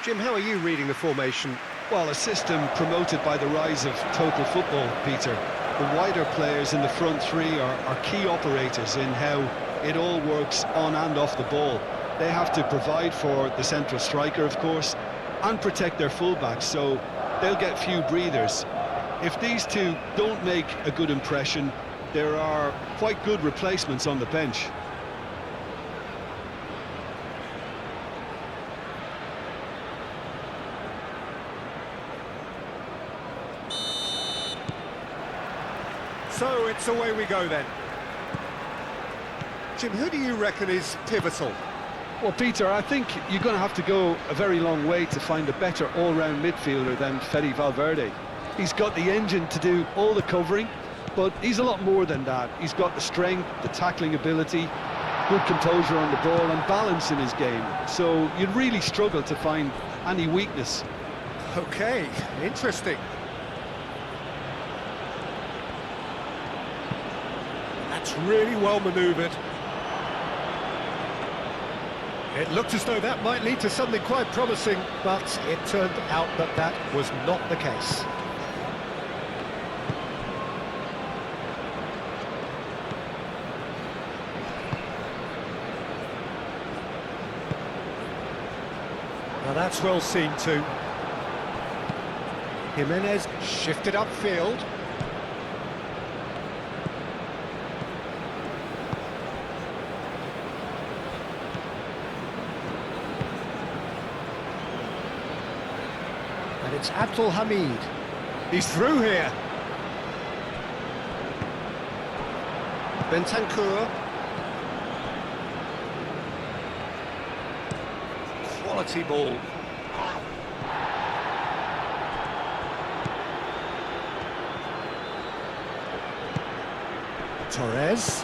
Jim, how are you reading the formation? Well, a system promoted by the rise of total football, Peter. The wider players in the front three are key operators in how it all works on and off the ball. They have to provide for the central striker, of course, and protect their fullbacks, so they'll get few breathers. If these two don't make a good impression, there are quite good replacements on the bench. So it's away we go then. Jim, who do you reckon is pivotal? Well, Peter, I think you're going to have to go a very long way to find a better all-round midfielder than Fede Valverde. He's got the engine to do all the covering, but he's a lot more than that. He's got the strength, the tackling ability, good composure on the ball and balance in his game. So you'd really struggle to find any weakness. Okay, interesting. That's really well manoeuvred. It looked as though that might lead to something quite promising, but it turned out that that was not the case. Now that's well seen too. Jimenez shifted upfield. And it's Abdul Hamid. He's through here. Bentancur. Quality ball. Torres.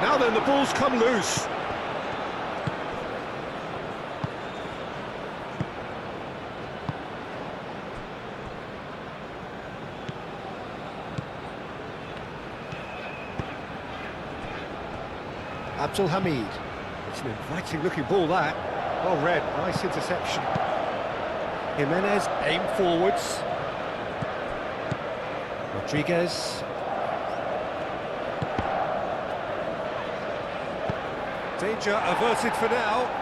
Now then, the ball's come loose. Abdul Hamid. It's an inviting looking ball that. Well read, nice interception. Jimenez aim forwards. Rodriguez. Danger averted for now.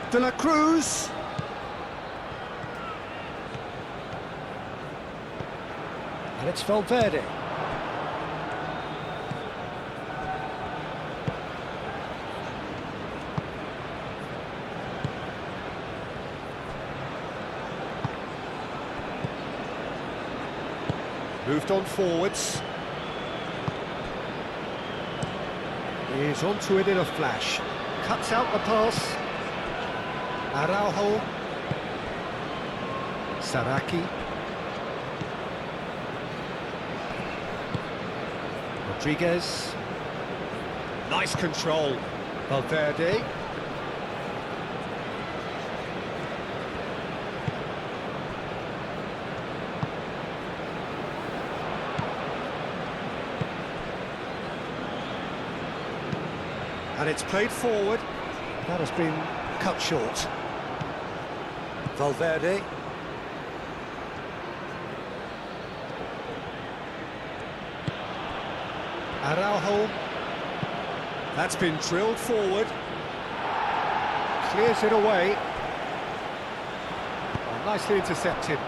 De la Cruz. And it's Valverde. Moved on forwards. He's onto it in a flash. Cuts out the pass. Araujo. Saraki. Rodriguez. Nice control. Valverde. And it's played forward. That has been cut short. Valverde. Araujo. That's been drilled forward. Clears it away. Oh, nicely intercepted.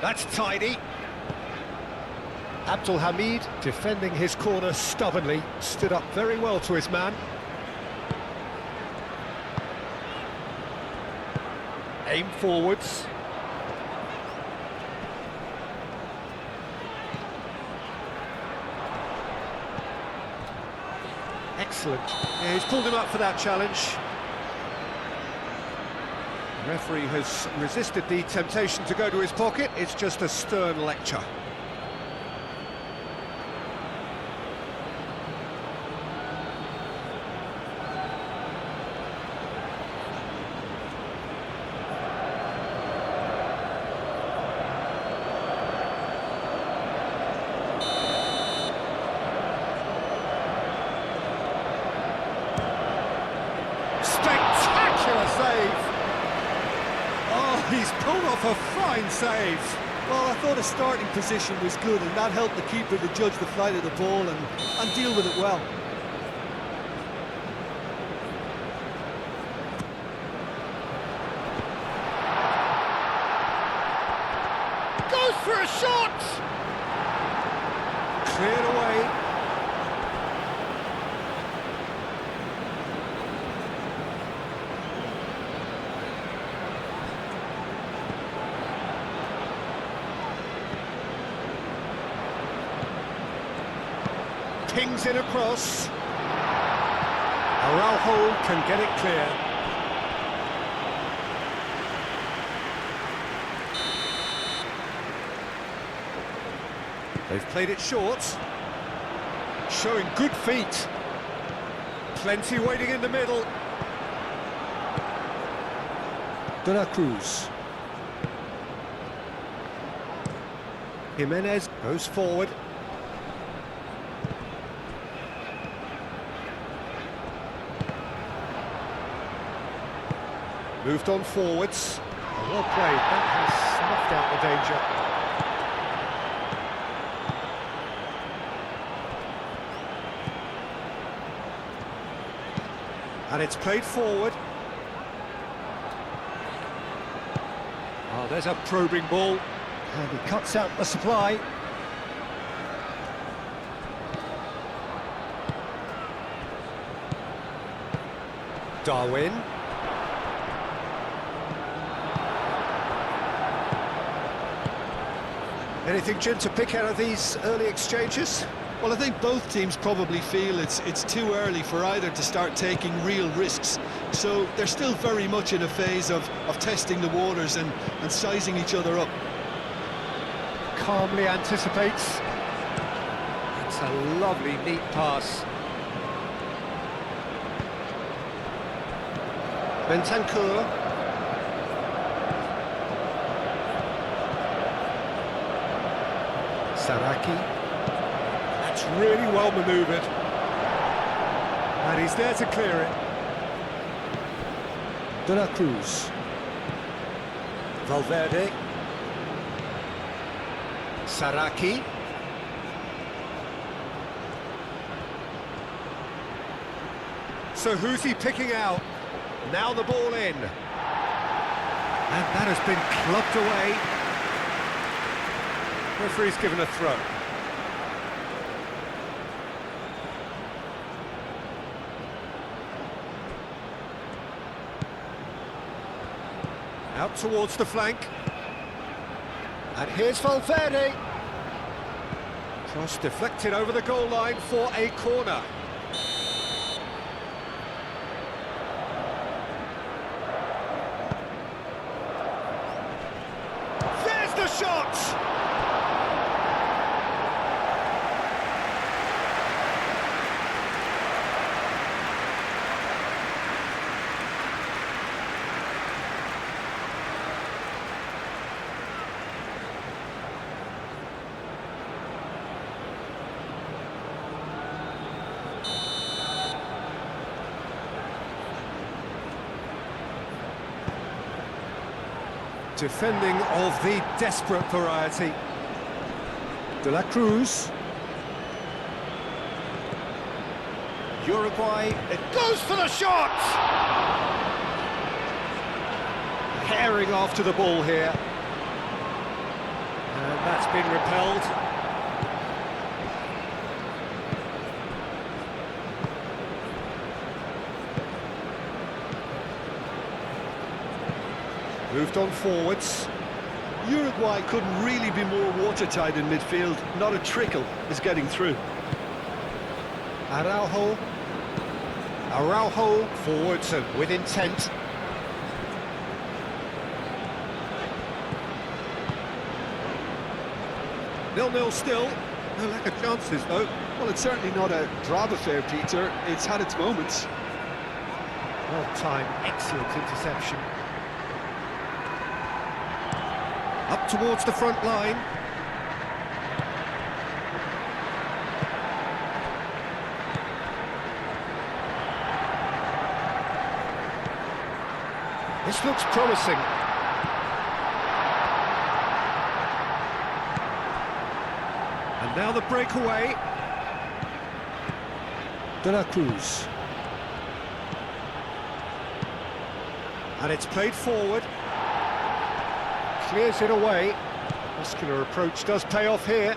That's tidy. Abdul Hamid, defending his corner stubbornly, stood up very well to his man. Aim forwards. Excellent. Yeah, he's pulled him up for that challenge. The referee has resisted the temptation to go to his pocket. It's just a stern lecture. save. Oh, he's pulled off a fine save. Well, I thought his starting position was good, and that helped the keeper to judge the flight of the ball and deal with it well. Goes for a shot! Cleared away. Pings in across. Araujo can get it clear. They've played it short. Showing good feet. Plenty waiting in the middle. De la Cruz. Jimenez goes forward. Moved on forwards. Oh, well played. That has snuffed out the danger. And it's played forward. Oh, there's a probing ball. And he cuts out the supply. Darwin. Anything, Jim, to pick out of these early exchanges? Well, I think both teams probably feel it's too early for either to start taking real risks. So they're still very much in a phase of testing the waters and sizing each other up. Calmly anticipates. It's a lovely, neat pass. Bentancur. Saraki. That's really well manoeuvred. And he's there to clear it. De la Cruz. Valverde. Saraki. So who's he picking out? Now the ball in. And that has been clubbed away. Referee's given a throw. Out towards the flank. And here's Valverde. Cross deflected over the goal line for a corner. There's the shot! Defending of the desperate variety. De la Cruz. Uruguay, it goes for the shot! Herring after the ball here. And that's been repelled. Moved on forwards. Uruguay couldn't really be more watertight in midfield. Not a trickle is getting through. Araujo. Araujo forwards and with intent. 0-0 still. No lack of chances though. Well, it's certainly not a drab affair, Peter. It's had its moments. Well-timed, excellent interception. Up towards the front line. This looks promising. And now the breakaway. De la Cruz. And it's played forward. Clears it away. Muscular approach does pay off here.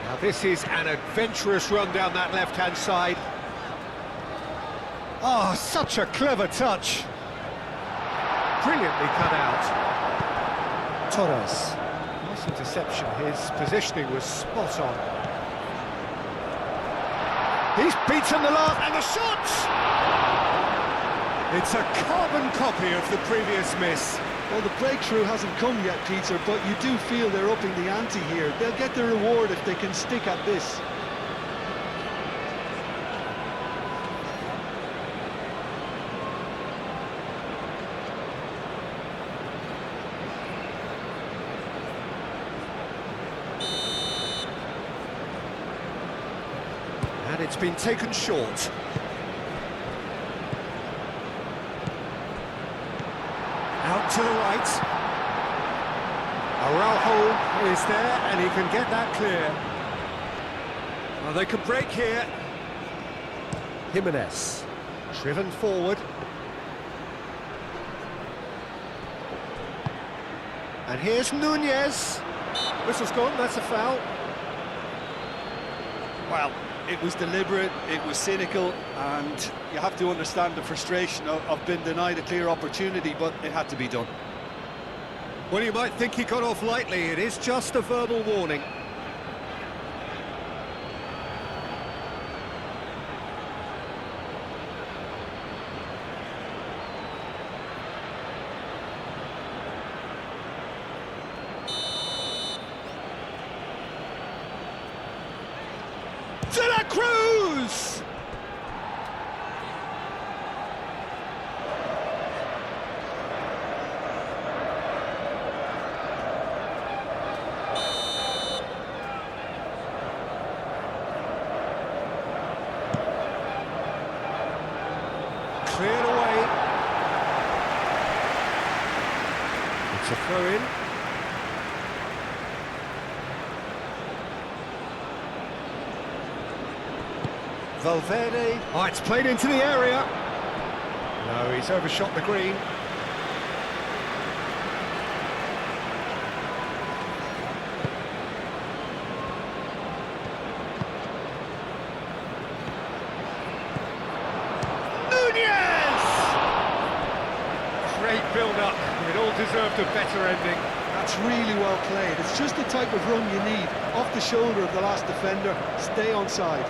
Now this is an adventurous run down that left-hand side. Oh, such a clever touch. Brilliantly cut out. Torres. Nice interception. His positioning was spot on. He's beaten the last, and the shot! It's a carbon copy of the previous miss. Well, the breakthrough hasn't come yet, Peter, but you do feel they're upping the ante here. They'll get the reward if they can stick at this. And it's been taken short. Out to the right. Araujo is there, and he can get that clear. Well, they can break here. Jimenez, driven forward. And here's Nunez. Whistle's gone, that's a foul. Well, it was deliberate, it was cynical, and you have to understand the frustration of being denied a clear opportunity, but it had to be done. Well, you might think he got off lightly. It is just a verbal warning. De la Cruz! Cleared away. It's a throw-in. Valverde. Oh, it's played into the area. No, he's overshot the green. Nunez! Great build-up. It all deserved a better ending. That's really well played. It's just the type of run you need. Off the shoulder of the last defender, stay on side.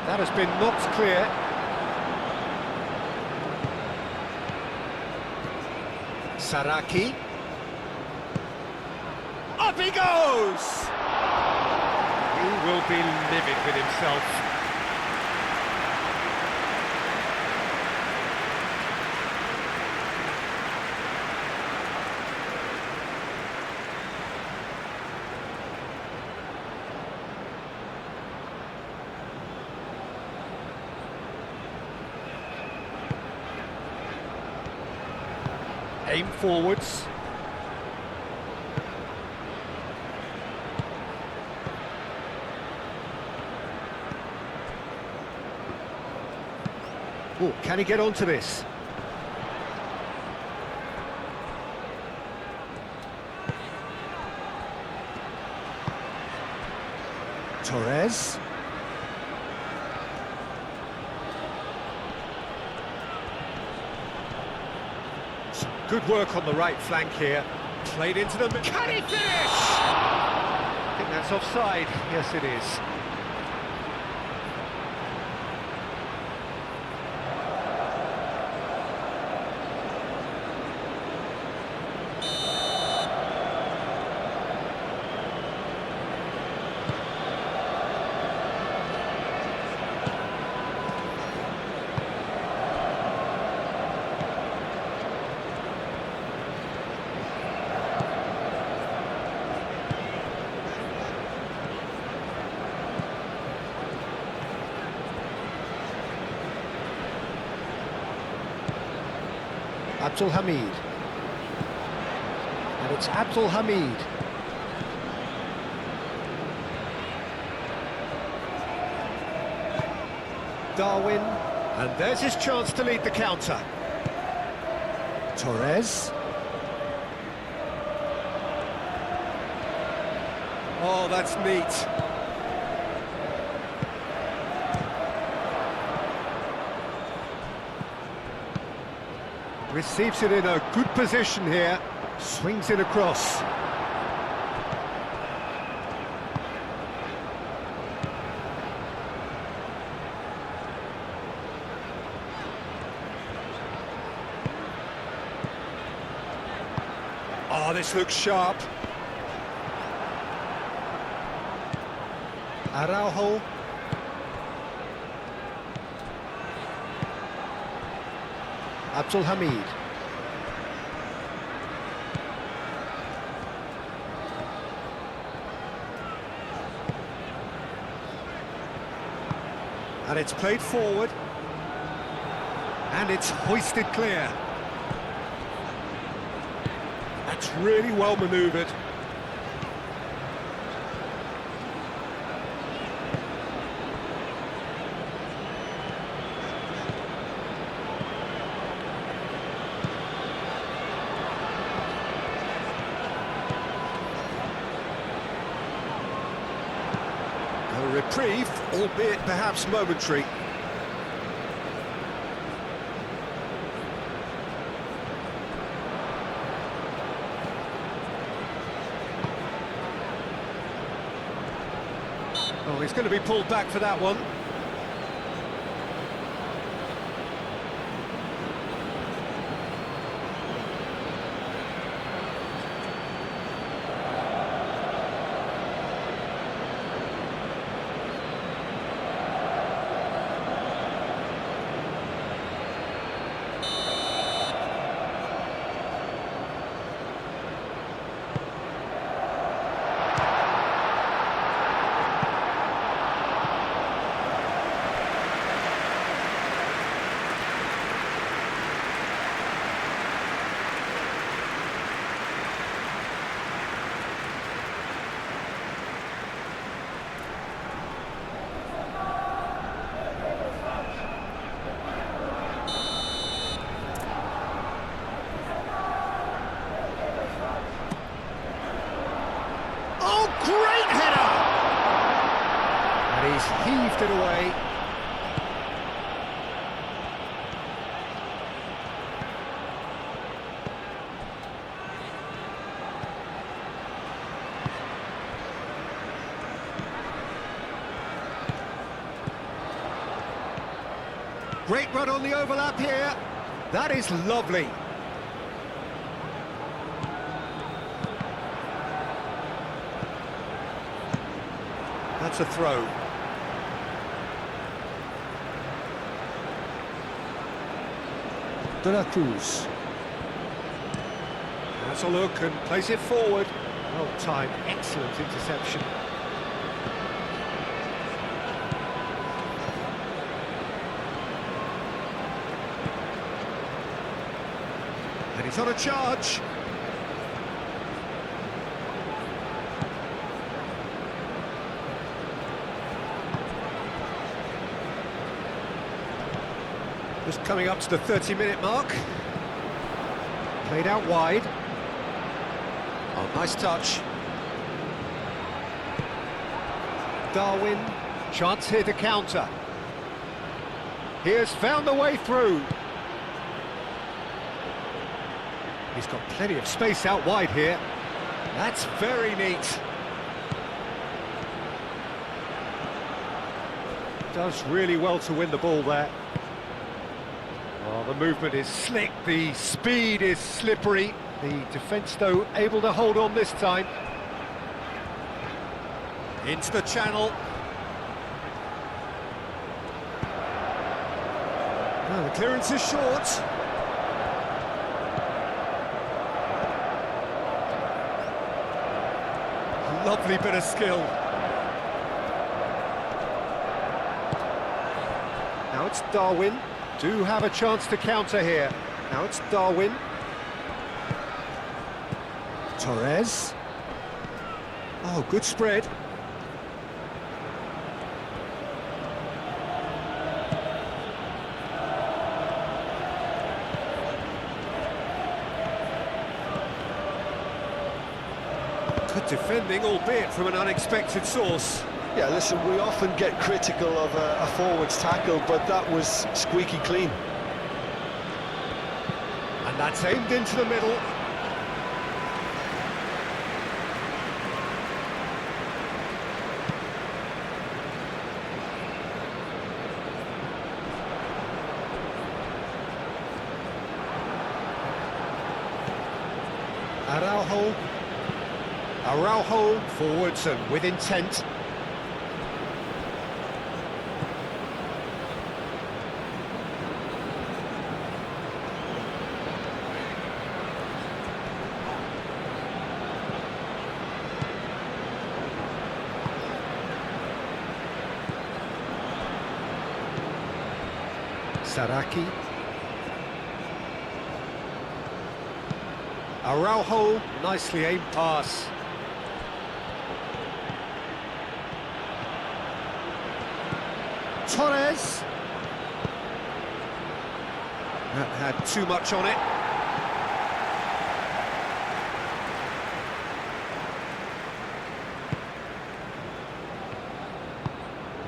That has been knocked clear. Saraki. Up he goes! He will be livid with himself. Aim forwards. Oh, can he get onto this? Torres. Some good work on the right flank here. Played into the... Can he finish? I think that's offside. Yes, it is. Abdul Hamid. And it's Abdul Hamid. Darwin. And there's his chance to lead the counter. Torres. Oh, that's neat. Receives it in a good position here. Swings it across. Oh, this looks sharp. Araujo. Abdul Hamid. And it's played forward. And it's hoisted clear. That's really well manoeuvred. A reprieve, albeit perhaps momentary. Oh, he's going to be pulled back for that one. Great header! And he's heaved it away. Great run on the overlap here. That is lovely. That's a throw. De La Cruz. That's a look and plays it forward. Well timed, excellent interception. And he's on a charge. Just coming up to the 30-minute mark. Played out wide. Oh, nice touch. Darwin, chance here to counter. He has found the way through. He's got plenty of space out wide here. That's very neat. Does really well to win the ball there. Well, the movement is slick, the speed is slippery. The defence, though, able to hold on this time. Into the channel. Oh, the clearance is short. Lovely bit of skill. Now it's Darwin. Do have a chance to counter here. Now it's Darwin. Torres. Oh, good spread. Good defending, albeit from an unexpected source. Yeah, listen, we often get critical of a forward's tackle, but that was squeaky clean. And that's aimed into the middle. Araujo forwards and with intent. Saraki. Araujo, nicely aimed pass. Torres. That had too much on it.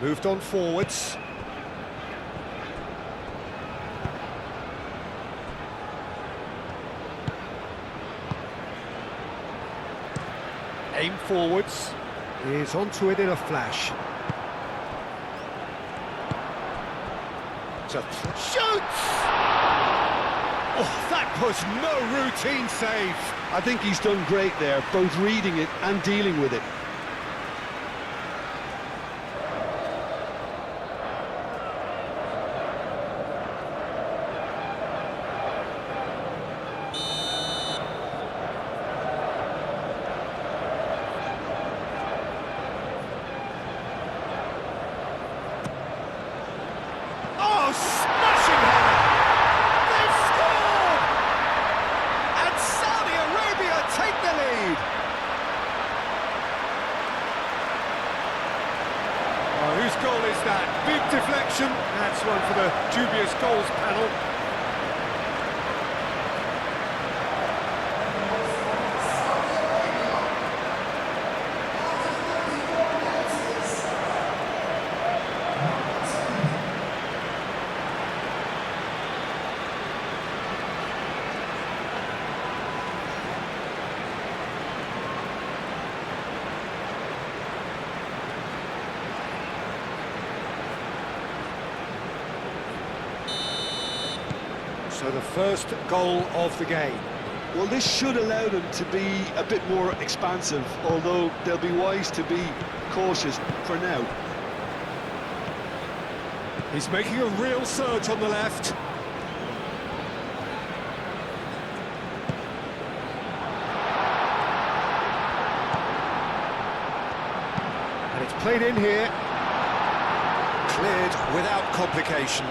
Moved on forwards. Aim forwards. Is onto it in a flash. Shoots! Oh, that was no routine save. I think he's done great there, both reading it and dealing with it. Oh, smashing header! They've scored! And Saudi Arabia take the lead! Oh, whose goal is that? Big deflection. That's one for the dubious goals panel. So the first goal of the game. Well, this should allow them to be a bit more expansive, although they'll be wise to be cautious for now. He's making a real surge on the left. And it's played in here. Cleared without complication.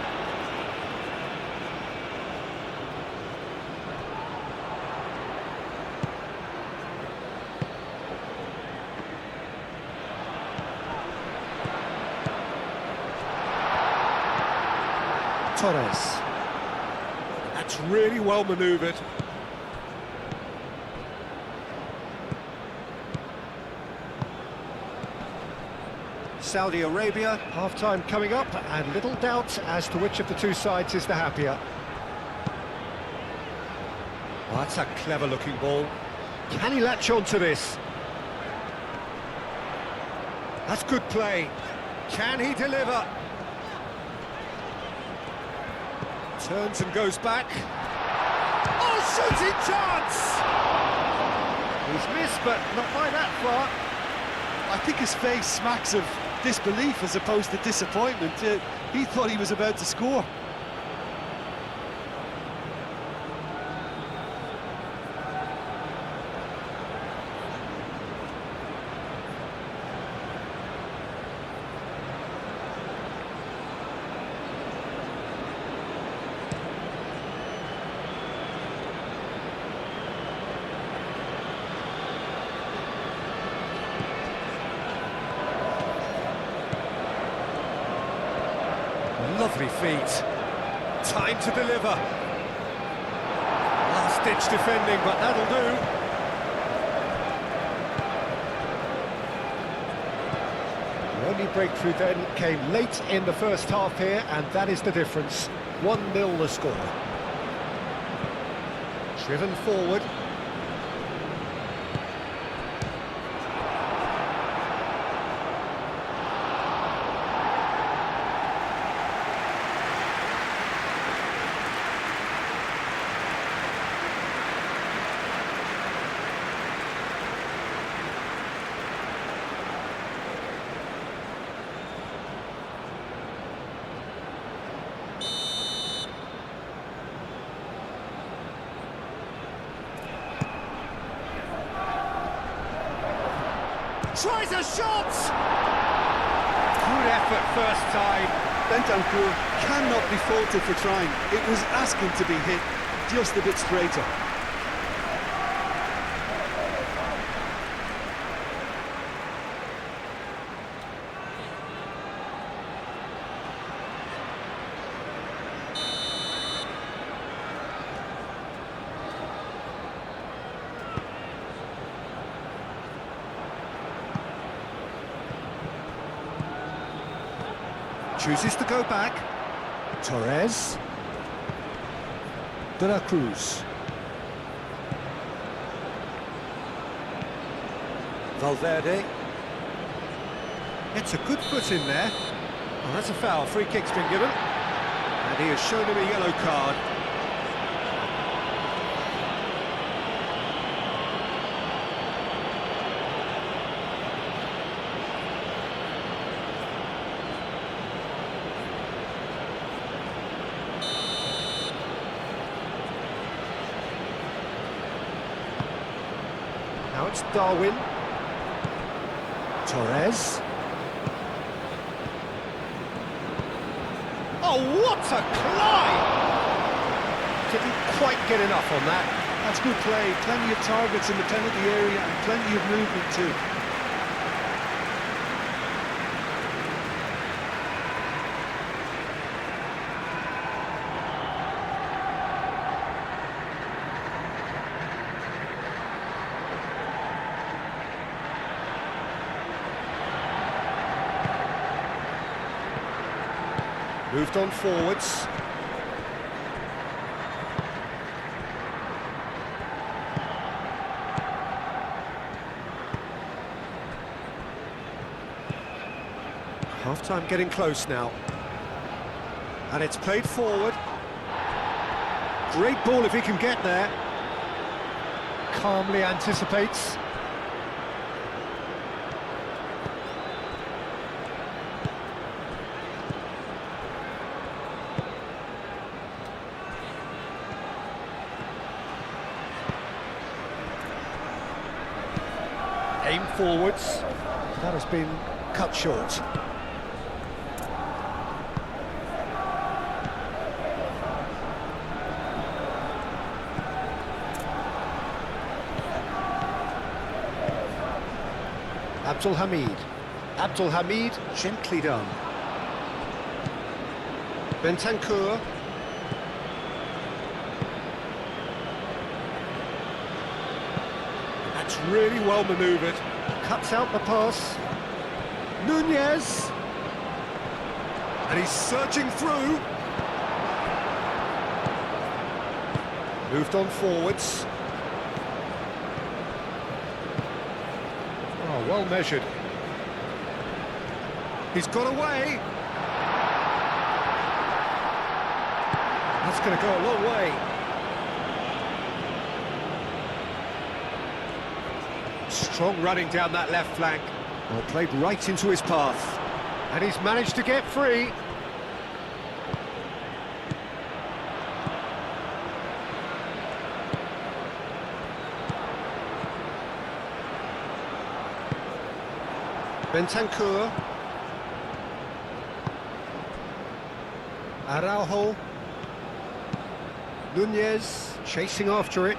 Torres. That's really well manoeuvred. Saudi Arabia, half-time coming up, and little doubt as to which of the two sides is the happier. Oh, that's a clever-looking ball. Can he latch on to this? That's good play. Can he deliver? Turns and goes back. Oh, shooting chance! He's missed, but not by that far. I think his face smacks of disbelief as opposed to disappointment. He thought he was about to score. Lovely feet. Time to deliver. Last-ditch defending, but that'll do. The only breakthrough then came late in the first half here, and that is the difference. 1-0 the score. Driven forward. Tries a shot! Good effort first time. Bentancur cannot be faulted for trying. It was asking to be hit just a bit straighter. Chooses to go back. Torres. De la Cruz. Valverde. It's a good foot in there. Oh, that's a foul. Free kick's been given. And he has shown him a yellow card. Now it's Darwin. Torres. Oh, what a climb! Didn't quite get enough on that. That's good play. Plenty of targets in the penalty area and plenty of movement too. Moved on forwards. Half-time getting close now. And it's played forward. Great ball if he can get there. Calmly anticipates. Aim forwards. That has been cut short. Abdul Hamid, gently done. Bentancur. That's really well manoeuvred. Cuts out the pass. Nunez. And he's searching through. Moved on forwards. Oh, well measured. He's got away. That's going to go a long way. Strong running down that left flank. Well, played right into his path. And he's managed to get free. Bentancur. Araujo. Nunez chasing after it.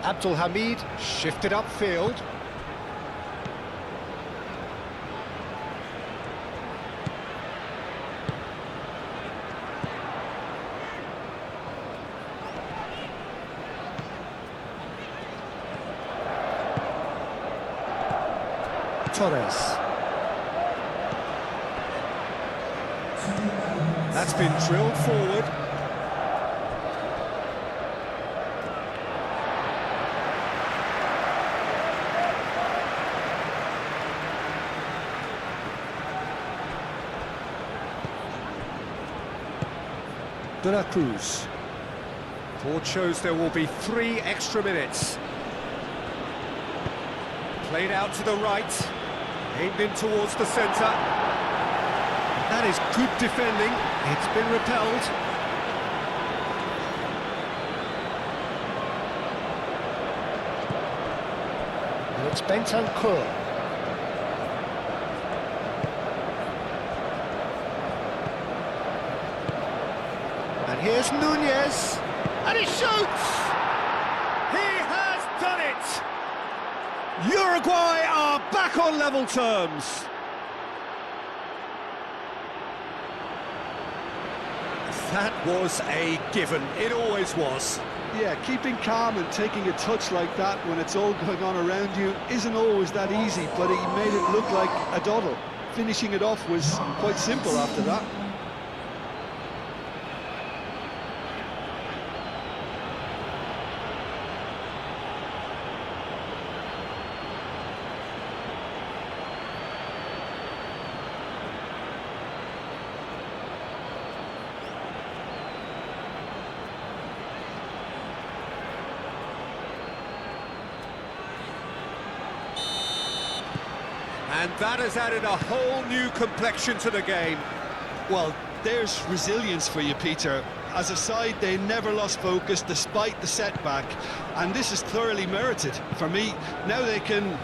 Abdul Hamid shifted upfield. Torres. That's been drilled forward. De la Cruz. Board shows there will be 3 extra minutes. Played out to the right, aimed in towards the centre. That is good defending. It's been repelled. And it's Bentancur. And here's Nunez. And he shoots! He has done it! Uruguay are back on level terms. That was a given. It always was. Yeah, keeping calm and taking a touch like that when it's all going on around you isn't always that easy, but he made it look like a doddle. Finishing it off was quite simple after that. And that has added a whole new complexion to the game. Well, there's resilience for you, Peter. As a side, they never lost focus despite the setback, and this is thoroughly merited. For me, now they can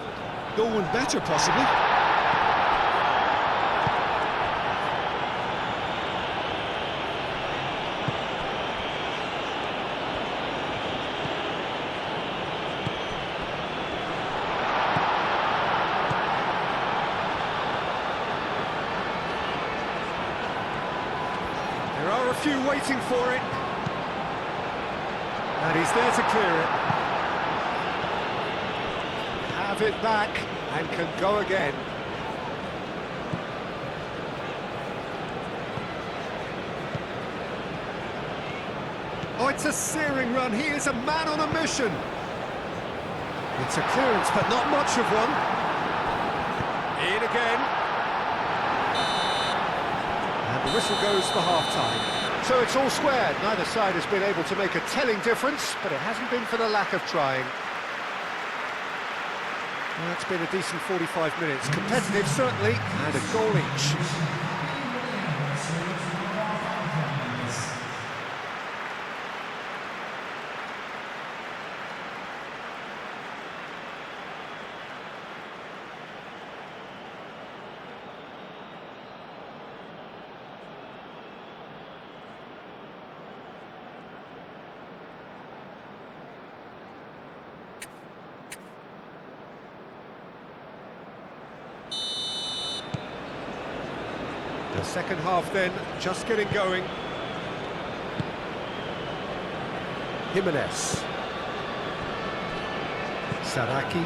go one better, possibly. There are a few waiting for it. And he's there to clear it. Have it back and can go again. Oh, it's a searing run. He is a man on a mission. It's a clearance, but not much of one. In again. The whistle goes for half-time. So it's all square. Neither side has been able to make a telling difference, but it hasn't been for the lack of trying. Well, it's been a decent 45 minutes. Competitive, certainly, and a goal each. The second half then, just getting going. Jimenez. Saraki.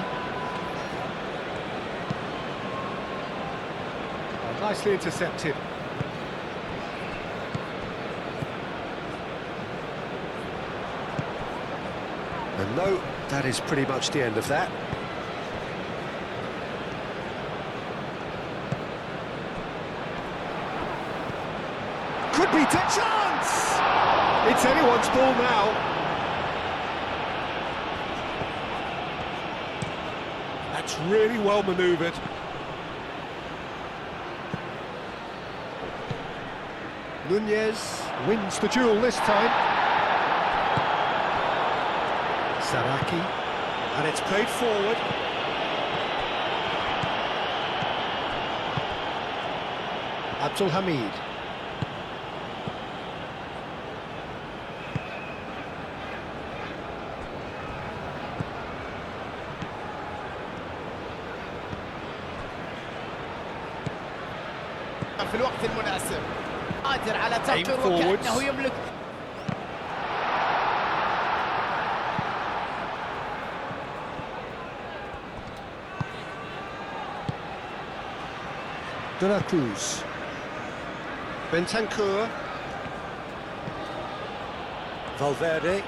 Oh, nicely intercepted. And no, that is pretty much the end of that. Could be to chance! It's anyone's ball now. That's really well manoeuvred. Nunez wins the duel this time. Saraki, and it's played forward. Abdul Hamid. في الوقت المناسب قادر على تغطية وكأنه يملك De la Cruz. Bentancur. Valverde.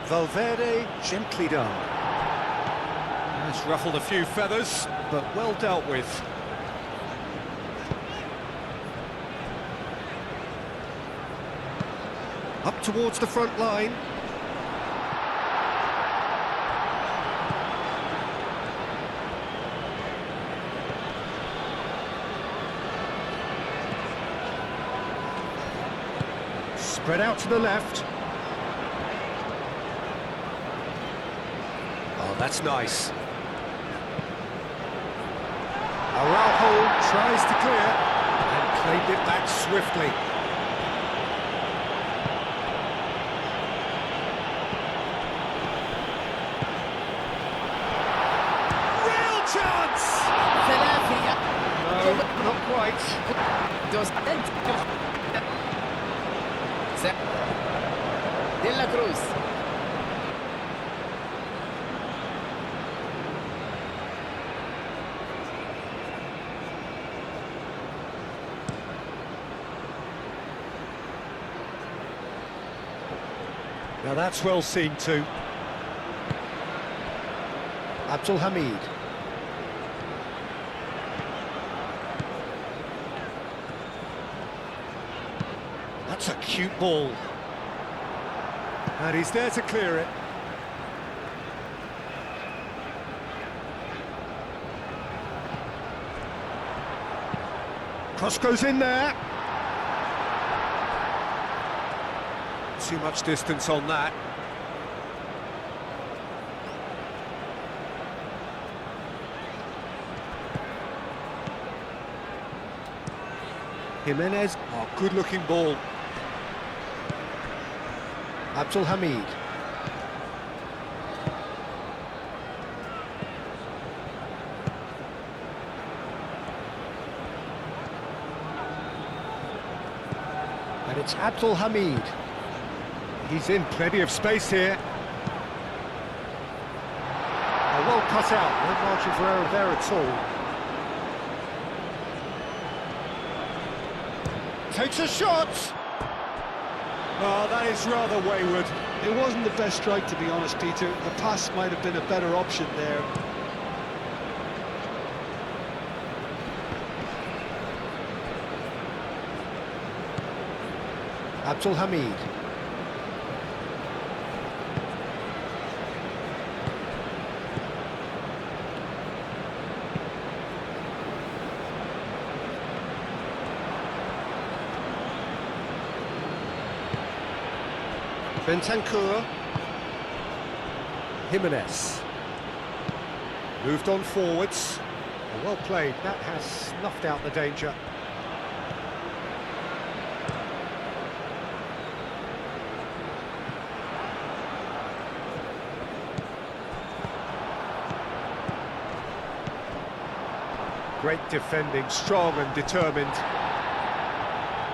Valverde, gently done. Has ruffled a few feathers, but well dealt with. Up towards the front line. Spread out to the left. Oh, that's nice. Araujo tries to clear and claimed it back swiftly. Real chance! No, not quite. De la Cruz. Now that's well seen too. Abdul Hamid. That's a cute ball. And he's there to clear it. Cross goes in there. Too much distance on that. Jimenez. Oh, good-looking ball. Abdul Hamid. And it's Abdul Hamid. He's in plenty of space here. Oh, well cut out, no margin for error there at all. Takes a shot! Oh, that is rather wayward. It wasn't the best strike, to be honest, Peter. The pass might have been a better option there. Abdul Hamid. Bentancur. Jimenez. Moved on forwards. Well played, that has snuffed out the danger. Great defending, strong and determined.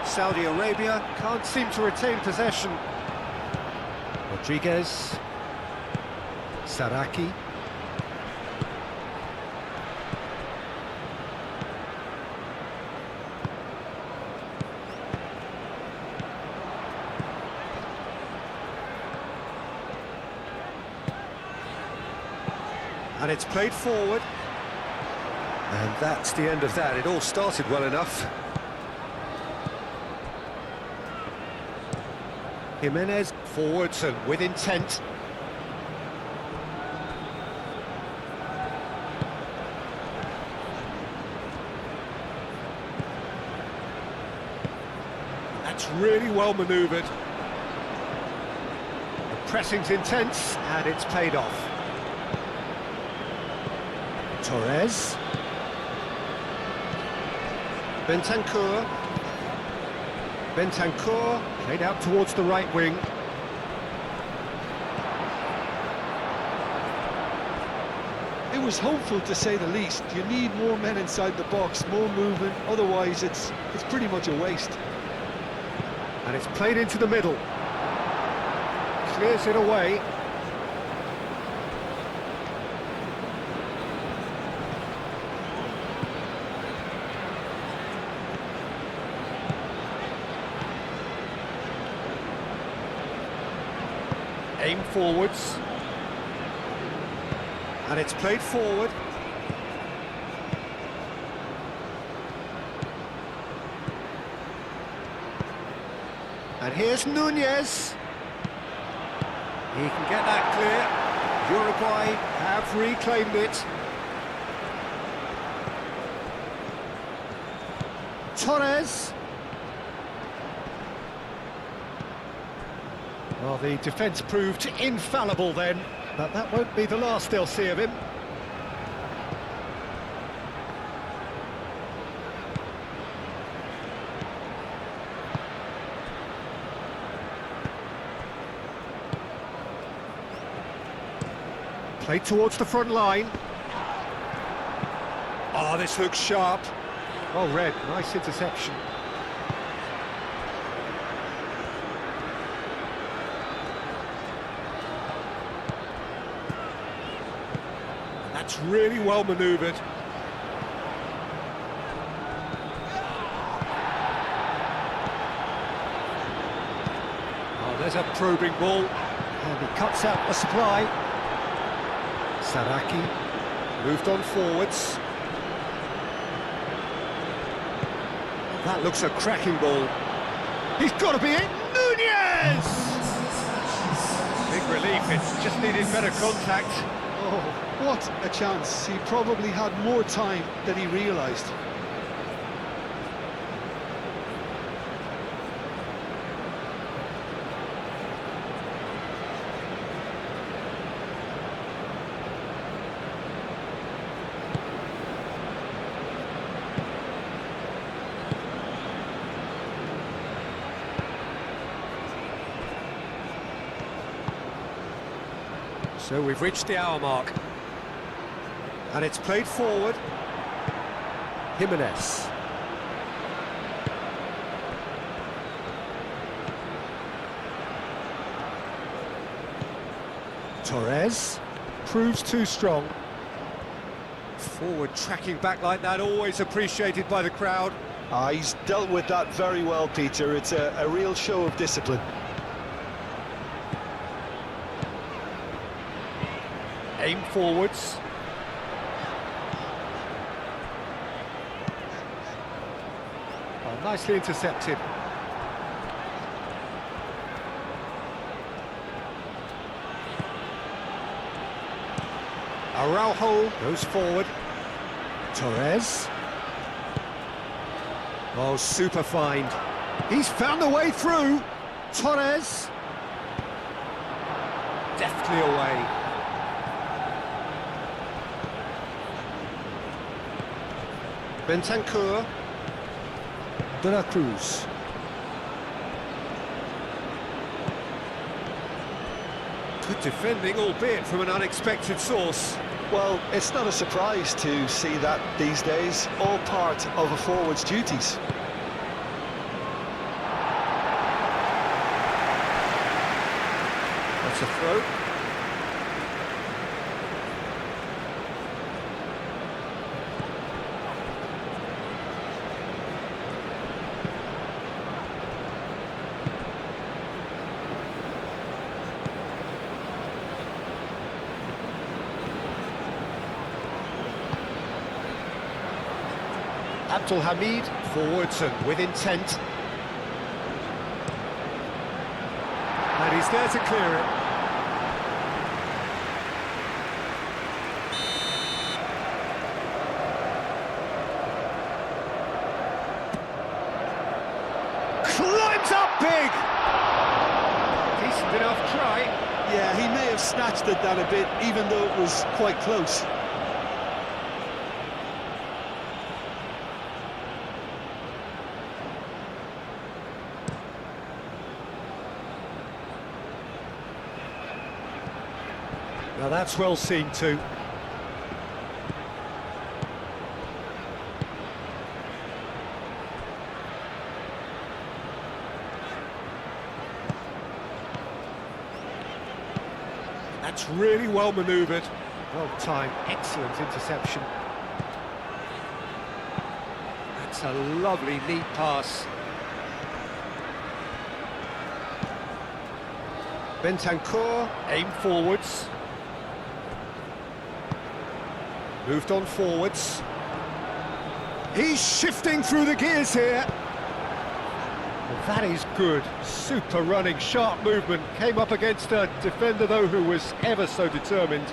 Saudi Arabia can't seem to retain possession. Rodriguez, Saraki, and it's played forward, and that's the end of that. It all started well enough. Jimenez forwards and with intent. That's really well manoeuvred. The pressing's intense and it's paid off. Torres. Bentancur. Bentancur played out towards the right wing. It was hopeful, to say the least. You need more men inside the box, more movement, otherwise it's pretty much a waste. And it's played into the middle. Clears it away. Aim forwards. And it's played forward. And here's Nunez. He can get that clear. Uruguay have reclaimed it. Torres. Well, the defence proved infallible then, but that won't be the last they'll see of him. Played towards the front line. Oh, this looks sharp. Well read, nice interception. That's really well manoeuvred. Oh, there's a probing ball. And he cuts out the supply. Saraki moved on forwards. That looks a cracking ball. He's got to be it. Nunez! Big relief, it just needed better contact. Oh, what a chance. He probably had more time than he realised. So we've reached the hour mark. And it's played forward. Jimenez. Torres proves too strong. Forward tracking back like that, always appreciated by the crowd. He's dealt with that very well, Peter. It's a real show of discipline. Aim forwards. Oh, nicely intercepted. Araujo goes forward. Torres. Oh, super find. He's found a way through. Torres. Deftly away. Bentancur. De la Cruz. Good defending, albeit from an unexpected source. Well, it's not a surprise to see that these days, all part of a forward's duties. That's a throw. Abdul Hamid, forwards and with intent. And he's there to clear it. Climbs up big! Decent enough try. Yeah, he may have snatched at that a bit, even though it was quite close. Now that's well seen too. That's really well manoeuvred. Well timed, excellent interception. That's a lovely, neat pass. Bentancur, aim forwards. Moved on forwards. He's shifting through the gears here. Well, that is good. Super running, sharp movement. Came up against a defender, though, who was ever so determined.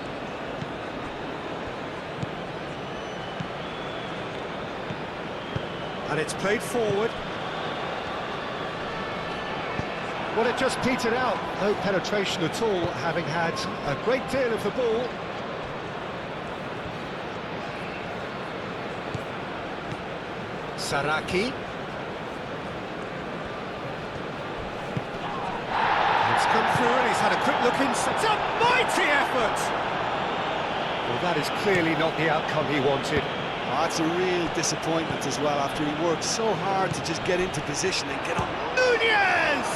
And it's played forward. Well, it just petered out. No penetration at all, having had a great deal of the ball. Saraki. It's come through and he's had a quick look inside. It's a mighty effort! Well, that is clearly not the outcome he wanted. Oh, it's a real disappointment as well, after he worked so hard to just get into position and get on. Nunez!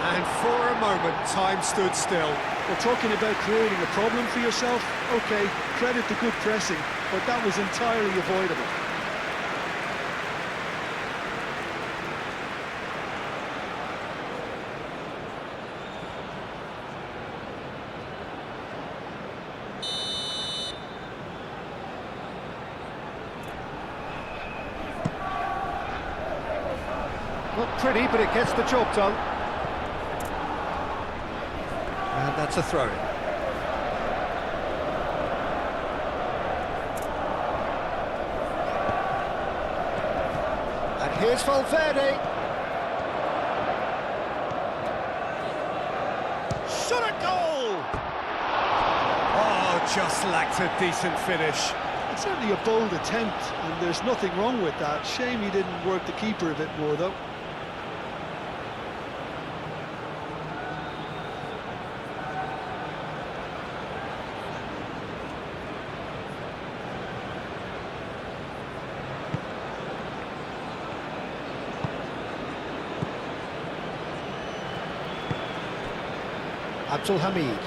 And for a moment, time stood still. We're talking about creating a problem for yourself. OK, credit the good pressing, but that was entirely avoidable. Not pretty, but it gets the job done. And that's a throw-in. And here's Valverde. Shot a goal! Oh, just lacked a decent finish. It's certainly a bold attempt, and there's nothing wrong with that. Shame he didn't work the keeper a bit more, though. Abdul Hamid.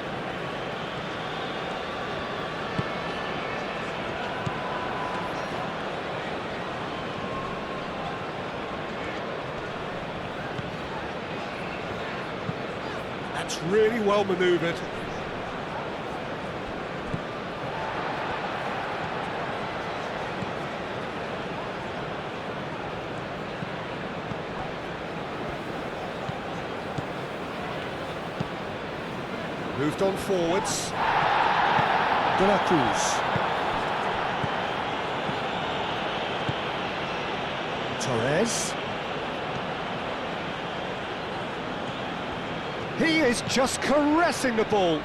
That's really well manoeuvred. Moved on forwards. De la Cruz. Torres. He is just caressing the ball.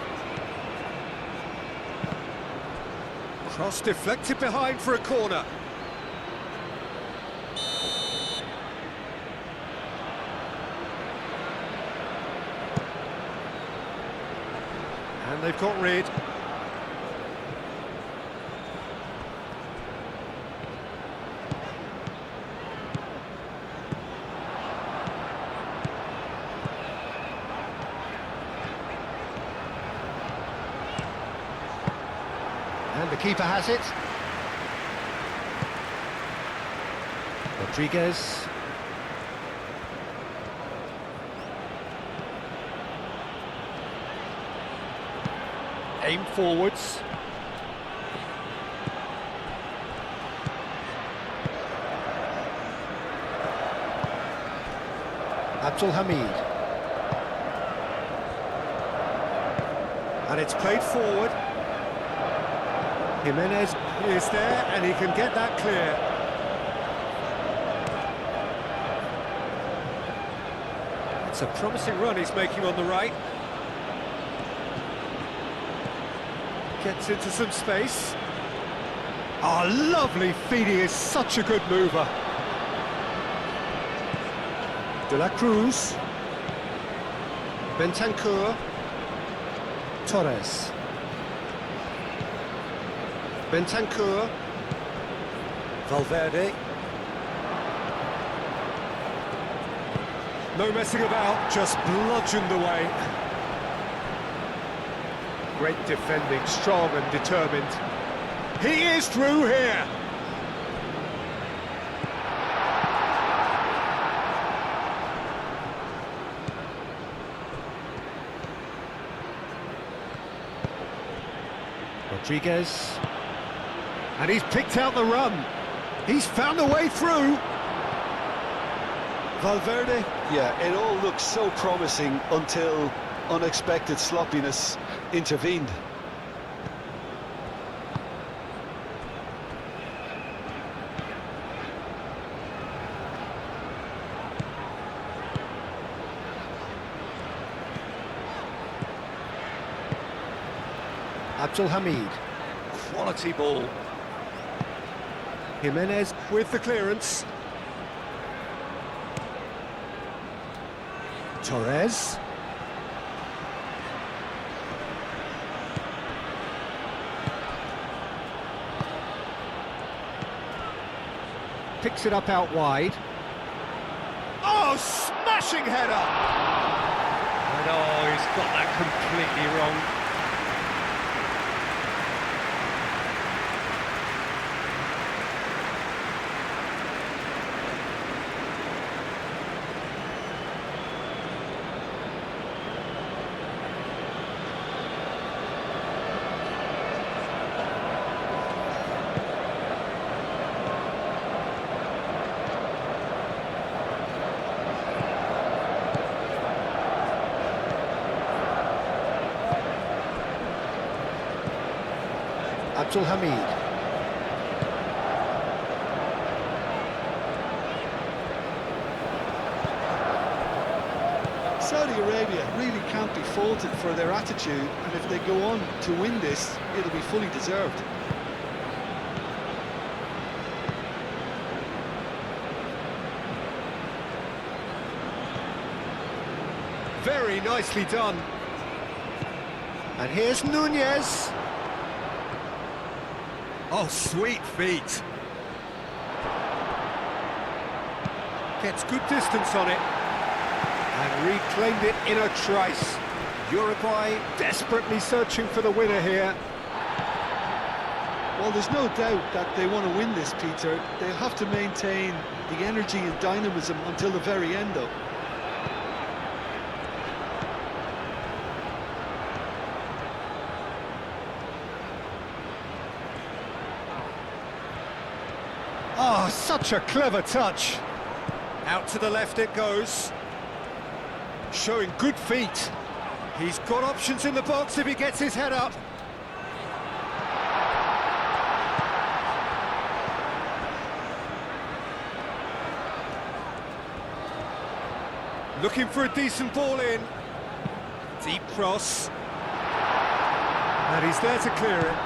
Cross deflected behind for a corner. And they've got rid. And the keeper has it. Rodriguez. Aim forwards. Abdul Hamid. And it's played forward. Jimenez is there and he can get that clear. It's a promising run he's making on the right. Gets into some space. Oh, lovely feed, he is such a good mover. De la Cruz. Bentancur. Torres. Bentancur. Valverde. No messing about, just bludgeoned away. Great defending, strong and determined. He is through here. Rodriguez. And he's picked out the run. He's found a way through. Valverde, yeah, it all looked so promising until unexpected sloppiness intervened. Abdul Hamid. Quality ball. Jimenez with the clearance. Torres. Picks it up out wide. Oh, smashing header! And oh, he's got that completely wrong. Abdul Hamid. Saudi Arabia really can't be faulted for their attitude, and if they go on to win this, it'll be fully deserved. Very nicely done. And here's Nunez. Oh, sweet feet. Gets good distance on it. And reclaimed it in a trice. Uruguay desperately searching for the winner here. Well, there's no doubt that they want to win this, Peter. They'll have to maintain the energy and dynamism until the very end, though. Oh, such a clever touch. Out to the left it goes. Showing good feet. He's got options in the box if he gets his head up. Looking for a decent ball in. Deep cross. And he's there to clear it.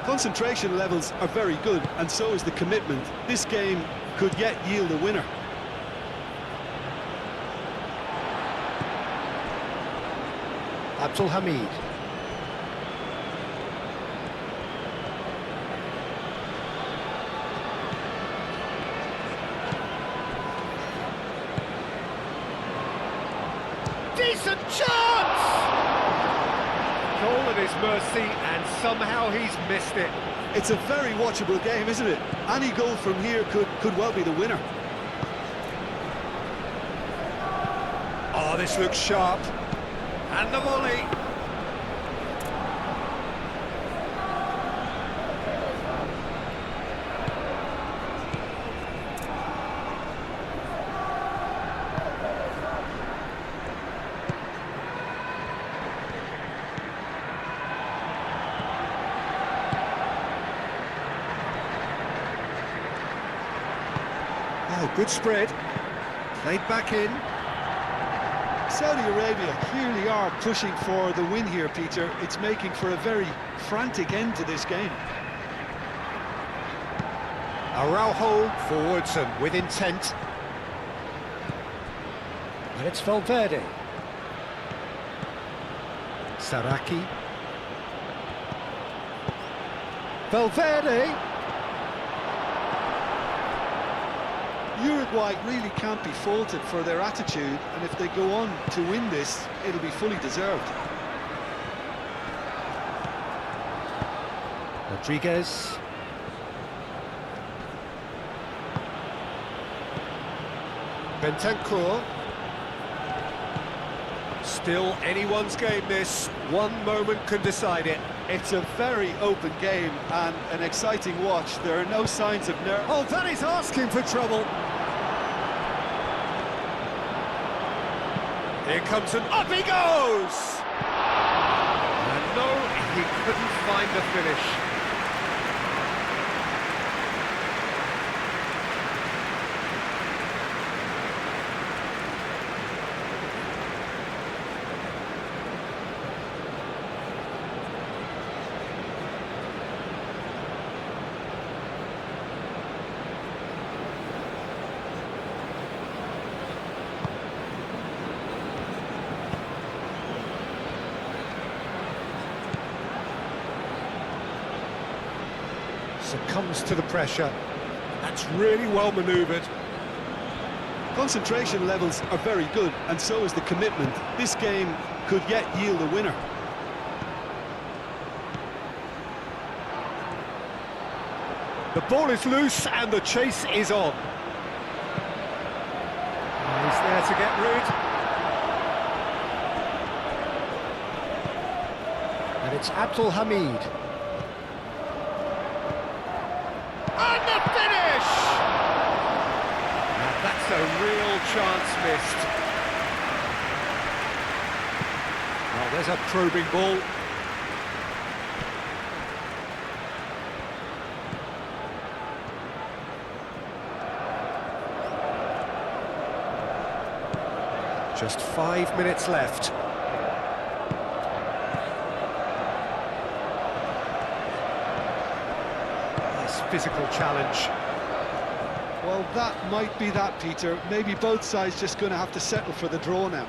Concentration levels are very good, and so is the commitment. This game could yet yield a winner. Abdul Hamid. Decent chance! Goal at his mercy, and somehow he's missed it. It's a very watchable game, isn't it? Any goal from here could well be the winner. Oh, this looks sharp. And the volley. Oh, good spread. Played back in. Saudi Arabia clearly are pushing for the win here, Peter. It's making for a very frantic end to this game. Araujo forwards and with intent. And it's Valverde. Saraki. Valverde. Uruguay really can't be faulted for their attitude, and if they go on to win this, it'll be fully deserved. Rodriguez. Bentancur. Still anyone's game this. One moment can decide it. It's a very open game and an exciting watch. There are no signs of nerve. Oh, that is asking for trouble. Here comes an... Up he goes! And no, he couldn't find the finish. Succumbs to the pressure. That's really well manoeuvred. Concentration levels are very good, and so is the commitment. This game could yet yield a winner. The ball is loose and the chase is on. And he's there to get rid. And it's Abdul Hamid. And the finish! Now that's a real chance missed. Oh, there's a probing ball. Just 5 minutes left. Physical challenge. Well, that might be that, Peter. Maybe both sides just going to have to settle for the draw now.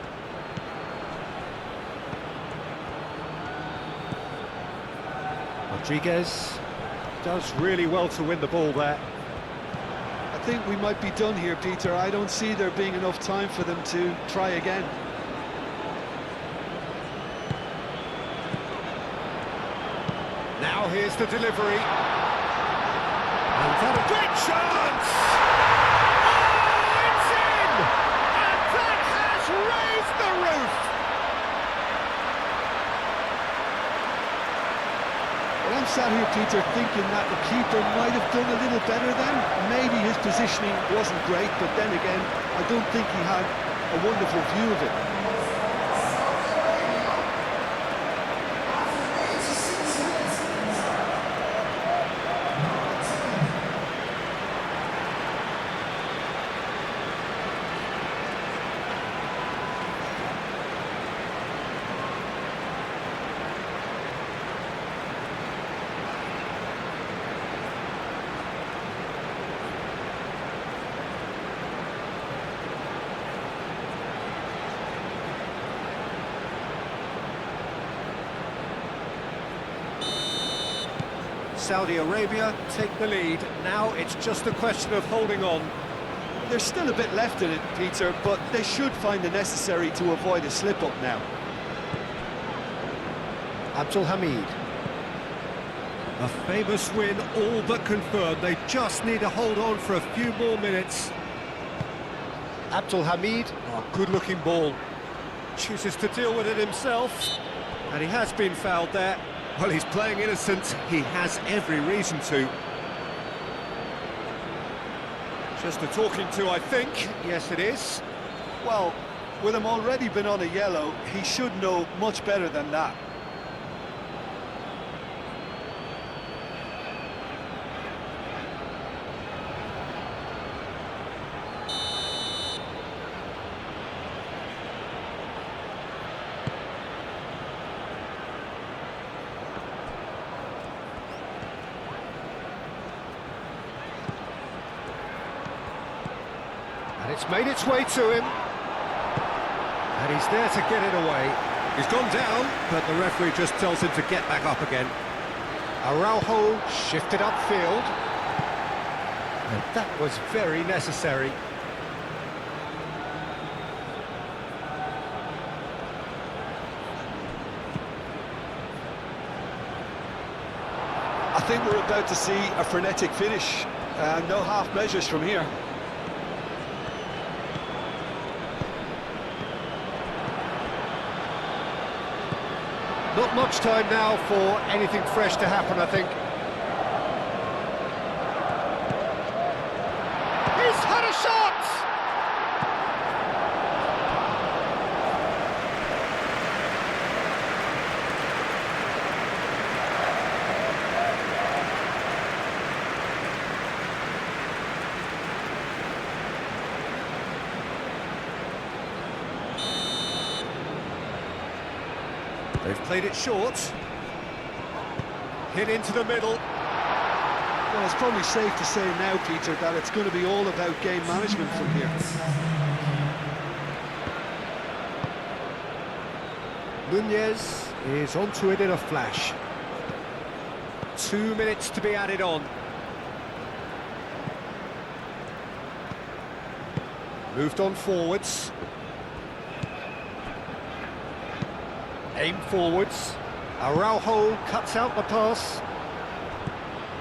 Rodriguez does really well to win the ball there. I think we might be done here, Peter. I don't see there being enough time for them to try again. Now here's the delivery. And that a great chance! Oh, it's in! And that has raised the roof! Well, I'm sat here, Peter, thinking that the keeper might have done a little better then. Maybe his positioning wasn't great, but then again, I don't think he had a wonderful view of it. Saudi Arabia take the lead. Now it's just a question of holding on. There's still a bit left in it, Peter, but they should find the necessary to avoid a slip-up now. Abdul Hamid. A famous win, all but confirmed. They just need to hold on for a few more minutes. Abdul Hamid, good-looking ball. Chooses to deal with it himself. And he has been fouled there. Well, he's playing innocent. He has every reason to. Just a talking to, I think. Yes, it is. Well, with him already been on a yellow, he should know much better than that. And it's made its way to him. And he's there to get it away. He's gone down, but the referee just tells him to get back up again. Araujo shifted upfield. And that was very necessary. I think we're about to see a frenetic finish. No half measures from here. Not much time now for anything fresh to happen, I think. He's had a shot! They've played it short. Hit into the middle. Well, it's probably safe to say now, Peter, that it's going to be all about game management from here. Nunez is onto it in a flash. 2 minutes to be added on. Moved on forwards. Aim forwards. Araujo cuts out the pass.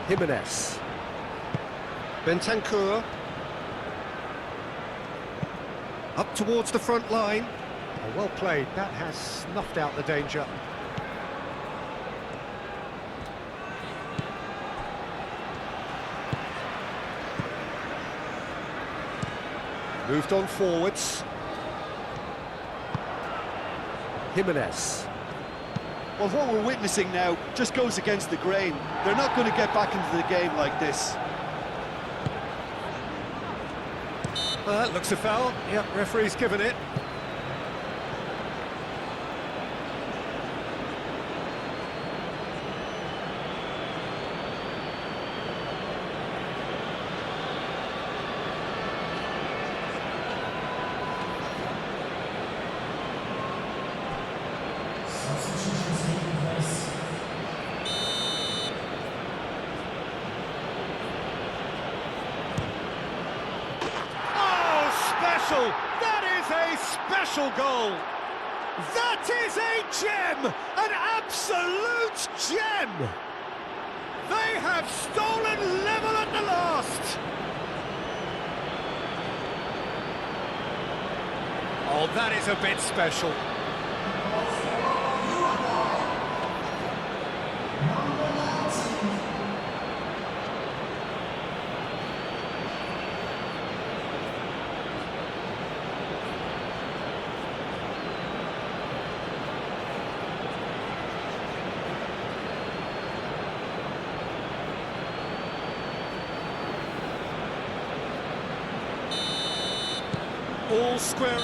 Jimenez. Bentancur. Up towards the front line. Oh, well played. That has snuffed out the danger. Moved on forwards. Jimenez. Well, what we're witnessing now just goes against the grain. They're not going to get back into the game like this. Well, that looks a foul. Yep, referee's given it. That is a special goal. That is a gem, an absolute gem. They have stolen level at the last. Oh, that is a bit special. All square.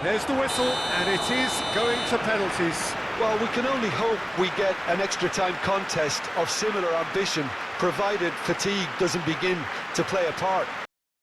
There's the whistle, and it is going to penalties. Well, we can only hope we get an extra time contest of similar ambition, provided fatigue doesn't begin to play a part.